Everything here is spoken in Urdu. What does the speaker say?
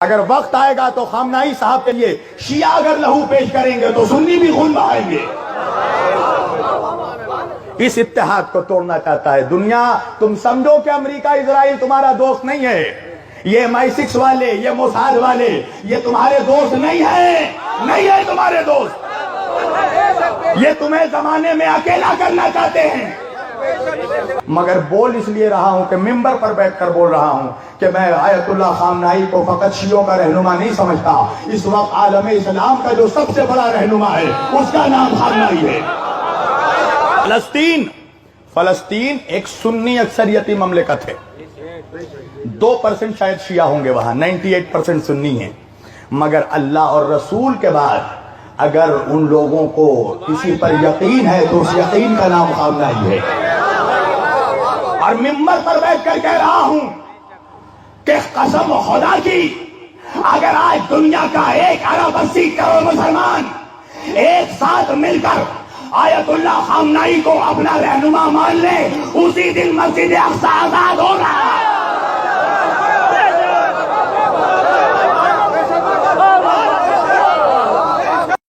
اگر وقت آئے گا تو خامنائی صاحب کے لیے شیعہ اگر لہو پیش کریں گے تو سنی بھی خون بہائیں گے. اس اتحاد کو توڑنا چاہتا ہے دنیا. تم سمجھو کہ امریکہ اسرائیل تمہارا دوست نہیں ہے. یہ MI6 والے، یہ موساد والے، یہ تمہارے دوست نہیں ہے. نہیں ہے تمہارے دوست. یہ تمہیں زمانے میں اکیلا کرنا چاہتے ہیں. مگر بول اس لیے رہا ہوں کہ ممبر پر بیٹھ کر بول رہا ہوں کہ میں آیت اللہ خامنائی کو فقط شیعوں کا رہنما نہیں سمجھتا. اس وقت عالم اسلام کا جو سب سے بڑا رہنما ہے اس کا نام خامنائی ہے. فلسطین ایک سنی اکثریتی مملکت ہے. 2% شاید شیعہ ہوں گے وہاں، 98% سنی ہیں. مگر اللہ اور رسول کے بعد اگر ان لوگوں کو کسی پر یقین ہے تو اس یقین کا نام خامنائی ہے. اور ممبر پر بیٹھ کر کہہ رہا ہوں کہ قسم خدا کی اگر آج دنیا کا 1 ارب 80 کروڑ مسلمان ایک ساتھ مل کر آیت اللہ خامنائی کو اپنا رہنما مان لے، اسی دن مسجد اقصی آزاد ہوگا.